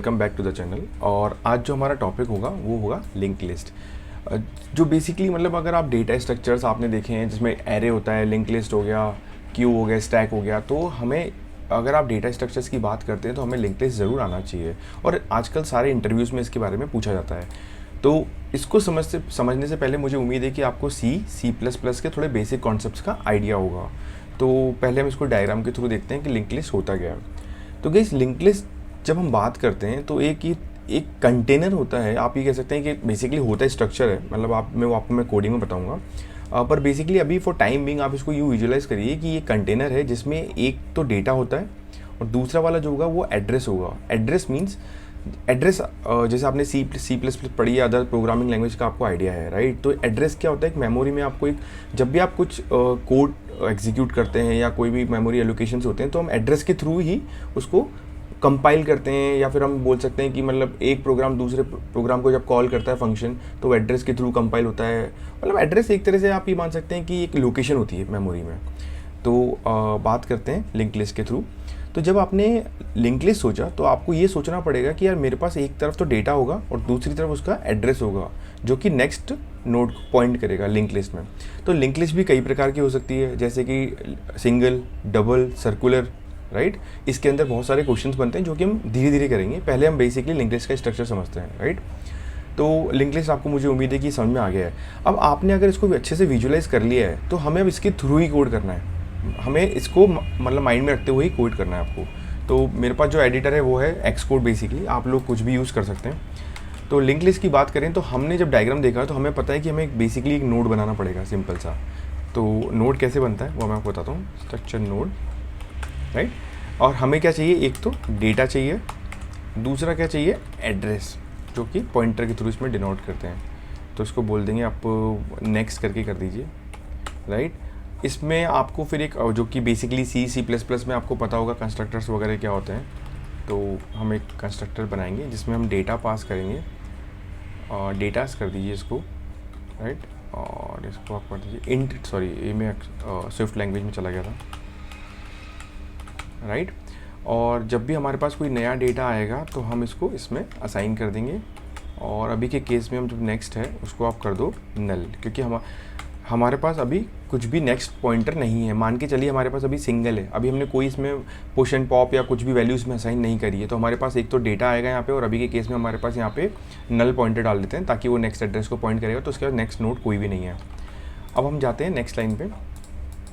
Welcome back to the channel. और आज जो हमारा टॉपिक होगा वो होगा लिंक लिस्ट। जो बेसिकली मतलब अगर आप डेटा स्ट्रक्चर्स आपने देखे हैं जिसमें एरे होता है, लिंक लिस्ट हो गया, क्यू हो गया, स्टैक हो गया, तो हमें अगर आप डेटा स्ट्रक्चर्स की बात करते हैं तो हमें लिंक लिस्ट ज़रूर आना चाहिए। और आजकल सारे इंटरव्यूज़ में इसके बारे में पूछा जाता है। तो इसको समझने से पहले मुझे उम्मीद है कि आपको सी प्लस प्लस के थोड़े बेसिक कॉन्सेप्ट्स का आइडिया होगा। तो पहले हम इसको डायग्राम के थ्रू देखते हैं कि लिंक लिस्ट होता क्या है। तो गाइस, लिंक लिस्ट जब हम बात करते हैं तो एक कंटेनर होता है। आप ये कह सकते हैं कि बेसिकली होता है स्ट्रक्चर है, मतलब आपको मैं कोडिंग में बताऊंगा। पर बेसिकली अभी फॉर टाइम बिंग आप इसको यूँ विजुलाइज करिए कि ये कंटेनर है जिसमें एक तो डेटा होता है और दूसरा वाला जो होगा वो एड्रेस होगा। एड्रेस मीन्स एड्रेस, जैसे आपने सी प्लस प्लस पढ़ी या अदर प्रोग्रामिंग लैंग्वेज का आपको आइडिया है, राइट। तो एड्रेस क्या होता है, एक मेमोरी में आपको जब भी आप कुछ कोड एग्जीक्यूट करते हैं या कोई भी मेमोरी एलोकेशंस होते हैं तो हम एड्रेस के थ्रू ही उसको कंपाइल करते हैं, या फिर हम बोल सकते हैं कि मतलब एक प्रोग्राम दूसरे प्रोग्राम को जब कॉल करता है फंक्शन तो एड्रेस के थ्रू कंपाइल होता है। मतलब एड्रेस एक तरह से आप ये मान सकते हैं कि एक लोकेशन होती है मेमोरी में। तो बात करते हैं लिंक लिस्ट के थ्रू। तो जब आपने लिंक लिस्ट सोचा तो आपको ये सोचना पड़ेगा कि यार मेरे पास एक तरफ तो डेटा होगा और दूसरी तरफ उसका एड्रेस होगा जो कि नेक्स्ट नोड को पॉइंट करेगा लिंक लिस्ट में। तो लिंक लिस्ट भी कई प्रकार की हो सकती है, जैसे कि सिंगल, डबल, सर्कुलर, राइट। इसके अंदर बहुत सारे क्वेश्चंस बनते हैं जो कि हम धीरे धीरे करेंगे। पहले हम बेसिकली लिंक लिस्ट का स्ट्रक्चर समझते हैं, राइट। तो लिंक लिस्ट आपको मुझे उम्मीद है कि समझ में आ गया है। अब आपने अगर इसको अच्छे से विजुलाइज कर लिया है तो हमें अब इसके थ्रू ही कोड करना है। हमें इसको मतलब माइंड में रखते हुए ही कोड करना है आपको। तो मेरे पास जो एडिटर है वो है एक्सकोड। बेसिकली आप लोग कुछ भी यूज़ कर सकते हैं। तो लिंक लिस्ट की बात करें तो हमने जब डायग्राम देखा तो हमें पता है कि हमें बेसिकली एक नोड बनाना पड़ेगा, सिंपल सा। तो नोड कैसे बनता है वो मैं आपको बताता हूँ। Structure node, right. और हमें क्या चाहिए, एक तो डेटा चाहिए, दूसरा क्या चाहिए, एड्रेस, जो कि पॉइंटर के थ्रू इसमें डिनोट करते हैं। तो इसको बोल देंगे आप नेक्स्ट करके कर दीजिए, राइट। इसमें आपको फिर एक जो कि बेसिकली सी प्लस प्लस में आपको पता होगा कंस्ट्रक्टर्स वगैरह क्या होते हैं। तो हम एक कंस्ट्रक्टर बनाएंगे जिसमें हम डेटा पास करेंगे और डेटास कर दीजिए इसको, राइट। और इसको आप कर दीजिए इंट, सॉरी ये मैं स्विफ्ट लैंग्वेज में चला गया था, राइट। और जब भी हमारे पास कोई नया डेटा आएगा तो हम इसको इसमें असाइन कर देंगे। और अभी के केस में हम जो नेक्स्ट है उसको आप कर दो नल, क्योंकि हमारे पास अभी कुछ भी नेक्स्ट पॉइंटर नहीं है। मान के चलिए हमारे पास अभी सिंगल है, अभी हमने कोई इसमें पुश एंड पॉप या कुछ भी वैल्यूज़ में असाइन नहीं करी है। तो हमारे पास एक तो डेटा आएगा यहाँ पे, और अभी के केस में हमारे पास यहाँ पे नल पॉइंटर डाल देते हैं ताकि वो नेक्स्ट एड्रेस को पॉइंट करेगा। तो उसके बाद नेक्स्ट नोड कोई भी नहीं है। अब हम जाते हैं नेक्स्ट लाइन पे।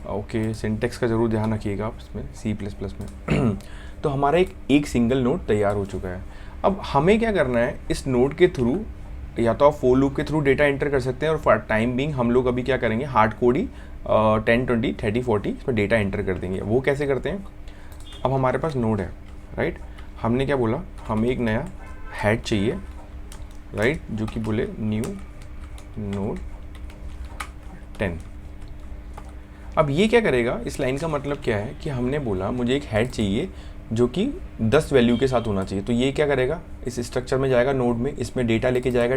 ओके, सिंटेक्स का ज़रूर ध्यान रखिएगा आप इसमें सी प्लस प्लस में। तो हमारा एक सिंगल नोड तैयार हो चुका है। अब हमें क्या करना है, इस नोड के थ्रू या तो आप फोर लूप के थ्रू डेटा एंटर कर सकते हैं, और फॉर टाइम बिंग हम लोग अभी क्या करेंगे, हार्ड कोड ही 10, 20, 30, 40 इसमें डेटा एंटर कर देंगे। वो कैसे करते हैं, अब हमारे पास नोड है, राइट। हमने क्या बोला, हमें एक नया हेड चाहिए, राइट, जो कि बोले न्यू नोड 10। अब ये क्या करेगा, इस लाइन का मतलब क्या है कि हमने बोला मुझे एक हेड चाहिए जो कि 10 वैल्यू के साथ होना चाहिए। तो ये क्या करेगा, इस स्ट्रक्चर में जाएगा नोड में, इसमें डेटा लेके जाएगा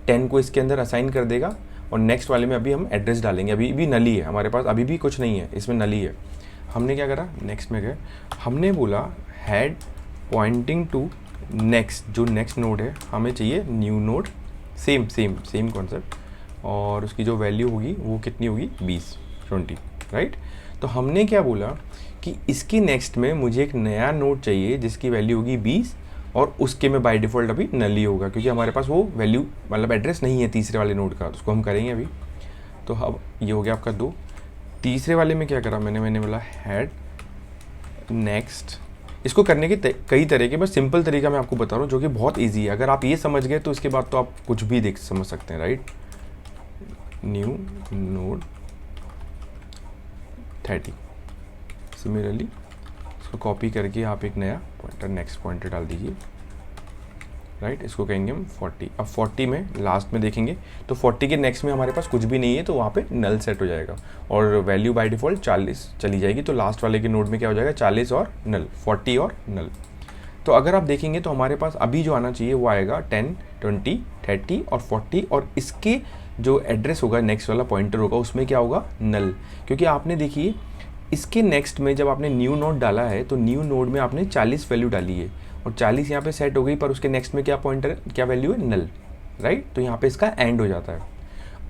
10 को इसके अंदर असाइन कर देगा। और नेक्स्ट वाले में अभी हम एड्रेस डालेंगे। अभी भी नली है हमारे पास, अभी भी कुछ नहीं है, इसमें नली है। हमने क्या करा, नेक्स्ट में गए, हमने बोला हेड पॉइंटिंग टू नेक्स्ट, जो नेक्स्ट नोड है हमें चाहिए न्यू नोड, सेम कॉन्सेप्ट। और उसकी जो वैल्यू होगी वो कितनी होगी, 20, राइट। तो हमने क्या बोला कि इसकी नेक्स्ट में मुझे एक नया नोड चाहिए जिसकी वैल्यू होगी 20, और उसके में बाय डिफ़ॉल्ट अभी नल ही होगा क्योंकि हमारे पास वो वैल्यू मतलब एड्रेस नहीं है तीसरे वाले नोड का। तो उसको हम करेंगे अभी। तो अब ये हो गया आपका 2। तीसरे वाले में क्या करा मैंने बोला हेड नेक्स्ट। इसको करने के कई तरीके, बस सिंपल तरीका मैं आपको बता रहा हूँ जो कि बहुत ईजी है। अगर आप ये समझ गए तो इसके बाद तो आप कुछ भी समझ सकते हैं, राइट। New node 30। सिमिलरली इसको कॉपी करके आप एक नया पॉइंटर, नेक्स्ट पॉइंटर डाल दीजिए, राइट। इसको कहेंगे हम 40। अब 40 में लास्ट में देखेंगे तो 40 के नेक्स्ट में हमारे पास कुछ भी नहीं है, तो वहाँ पे नल सेट हो जाएगा और वैल्यू बाय डिफ़ॉल्ट 40 चली जाएगी। तो लास्ट वाले के नोड में क्या हो जाएगा, 40 और नल, 40 और नल। तो अगर आप देखेंगे तो हमारे पास अभी जो आना चाहिए वो आएगा 10, 20, 30 और 40, और इसके जो एड्रेस होगा नेक्स्ट वाला पॉइंटर होगा उसमें क्या होगा, नल। क्योंकि आपने देखिए इसके नेक्स्ट में जब आपने न्यू नोड डाला है तो न्यू नोड में आपने 40 वैल्यू डाली है, और 40 यहाँ पे सेट हो गई, पर उसके नेक्स्ट में क्या पॉइंटर है, क्या वैल्यू है, नल, राइट। तो यहाँ पे इसका एंड हो जाता है।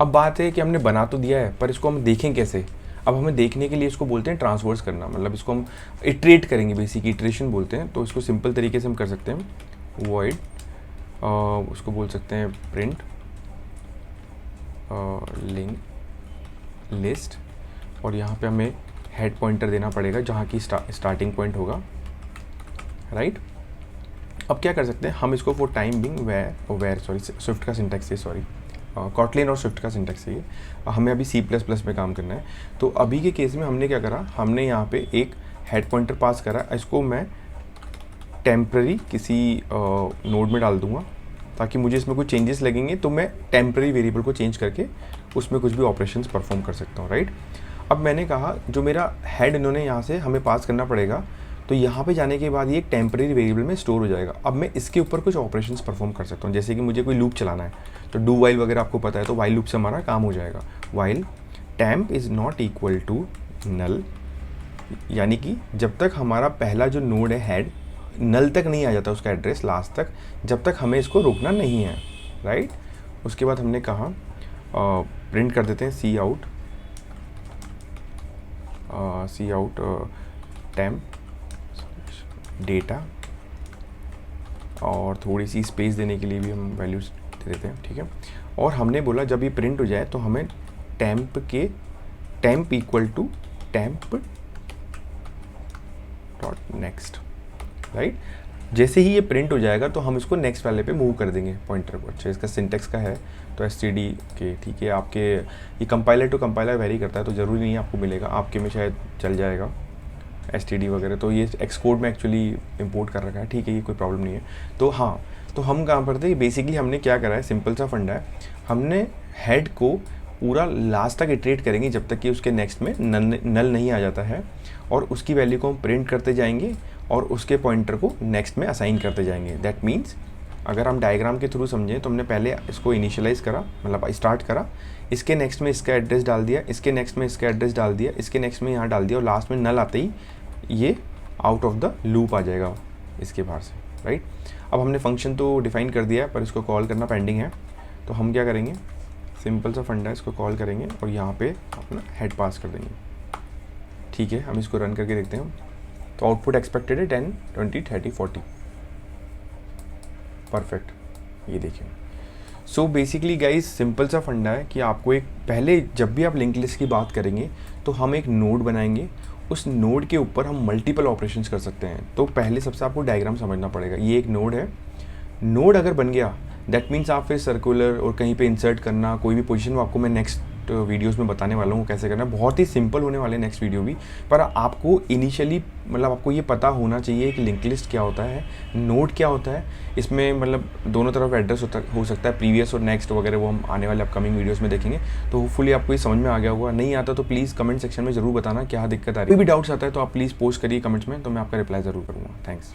अब बात है कि हमने बना तो दिया है, पर इसको हम देखें कैसे। अब हमें देखने के लिए इसको बोलते हैं ट्रांसवर्स करना, मतलब इसको हम इटरेट करेंगे, बेसिक इटरेशन बोलते हैं। तो इसको सिंपल तरीके से हम कर सकते हैं, वॉइड उसको बोल सकते हैं प्रिंट लिंक लिस्ट, और यहाँ पे हमें हेड पॉइंटर देना पड़ेगा जहाँ की स्टार्टिंग पॉइंट होगा, राइट। अब क्या कर सकते हैं हम इसको for time being where sorry Swift का सिंटैक्स है, सॉरी कॉटलिन और स्विफ्ट का सिंटैक्स है ये, हमें अभी C++ में काम करना है। तो अभी के केस में हमने क्या करा, हमने यहाँ पे एक हेड पॉइंटर पास करा, इसको मैं टेम्प्ररी किसी नोड में डाल दूंगा, ताकि मुझे इसमें कुछ चेंजेस लगेंगे तो मैं टेम्प्ररी वेरिएबल को चेंज करके उसमें कुछ भी ऑपरेशंस परफॉर्म कर सकता हूँ, राइट। अब मैंने कहा जो मेरा हेड इन्होंने यहाँ से हमें पास करना पड़ेगा, तो यहाँ पे जाने के बाद ये एक टेम्परेरी वेरिएबल में स्टोर हो जाएगा। अब मैं इसके ऊपर कुछ ऑपरेशंस परफॉर्म कर सकता हूँ, जैसे कि मुझे कोई लूप चलाना है, तो डू वाइल वगैरह आपको पता है, तो वाइल लूप से हमारा काम हो जाएगा। While temp is not equal to null, यानी कि जब तक हमारा पहला जो नोड है हेड नल तक नहीं आ जाता उसका एड्रेस लास्ट तक, जब तक हमें इसको रोकना नहीं है, राइट। उसके बाद हमने कहा प्रिंट कर देते हैं सी आउट टेम्प डेटा, और थोड़ी सी स्पेस देने के लिए भी हम वैल्यूज दे देते हैं, ठीक है। और हमने बोला जब ये प्रिंट हो जाए तो हमें temp equal to temp dot next, right. जैसे ही ये प्रिंट हो जाएगा तो हम इसको नेक्स्ट वाले पे मूव कर देंगे पॉइंटर को। अच्छा, इसका सिंटेक्स का है तो std के, ठीक है। आपके ये कंपाइलर टू कंपाइलर वेरी करता है, तो ज़रूरी नहीं आपको मिलेगा, आपके में शायद चल जाएगा std वगैरह, तो ये एक्सकोड में एक्चुअली इंपोर्ट कर रखा है, ठीक है, ये कोई प्रॉब्लम नहीं है। तो हाँ, तो हम कहाँ पर थे, बेसिकली हमने क्या करा है, सिंपल सा फंडा है, हमने हेड को पूरा लास्ट तक इटरेट करेंगे जब तक कि उसके नेक्स्ट में नल नहीं आ जाता है, और उसकी वैल्यू को हम प्रिंट करते जाएंगे और उसके पॉइंटर को नेक्स्ट में असाइन करते जाएंगे। दैट मीन्स अगर हम डायग्राम के थ्रू समझें तो हमने पहले इसको इनिशियलाइज़ करा, मतलब स्टार्ट करा, इसके नेक्स्ट में इसका एड्रेस डाल दिया, इसके नेक्स्ट में इसका एड्रेस डाल दिया, इसके नेक्स्ट में यहाँ डाल दिया, और लास्ट में नल आते ही ये आउट ऑफ द लूप आ जाएगा इसके बाहर से, राइट। अब हमने फंक्शन तो डिफाइन कर दिया है, पर इसको कॉल करना पेंडिंग है, तो हम क्या करेंगे, सिंपल सा फंडा है, इसको कॉल करेंगे और यहाँ पे अपना हेड पास कर देंगे, ठीक है। हम इसको रन करके देखते हैं, तो आउटपुट एक्सपेक्टेड है 10, 20, 30, 40, परफेक्ट, ये देखिए। सो बेसिकली गाइस सिंपल सा फंडा है कि आपको एक पहले जब भी आप लिंक लिस्ट की बात करेंगे तो हम एक नोड बनाएंगे, उस नोड के ऊपर हम मल्टीपल ऑपरेशंस कर सकते हैं। तो पहले सबसे आपको डायग्राम समझना पड़ेगा, ये एक नोड है, नोड अगर बन गया दैट मीन्स आप फिर सर्कुलर और कहीं पे इंसर्ट करना कोई भी पोजीशन, वो आपको मैं नेक्स्ट वीडियोस में बताने वाला हूँ कैसे करना है, बहुत ही सिंपल होने वाले नेक्स्ट वीडियो भी। पर आपको इनिशियली मतलब आपको ये पता होना चाहिए कि लिंक लिस्ट क्या होता है, नोड क्या होता है, इसमें मतलब दोनों तरफ एड्रेस हो सकता है, प्रीवियस और नेक्स्ट वगैरह, वो हम आने वाले अपकमिंग वीडियोस में देखेंगे। तो होपफुली आपको ये समझ में आ गया होगा, नहीं आता तो प्लीज़ कमेंट सेक्शन में ज़रूर बताना क्या दिक्कत आ रही है। कोई भी डाउट्स आता है तो आप प्लीज़ पोस्ट करिए कमेंट्स में, तो मैं आपका रिप्लाई ज़रूर करूँगा। थैंक्स।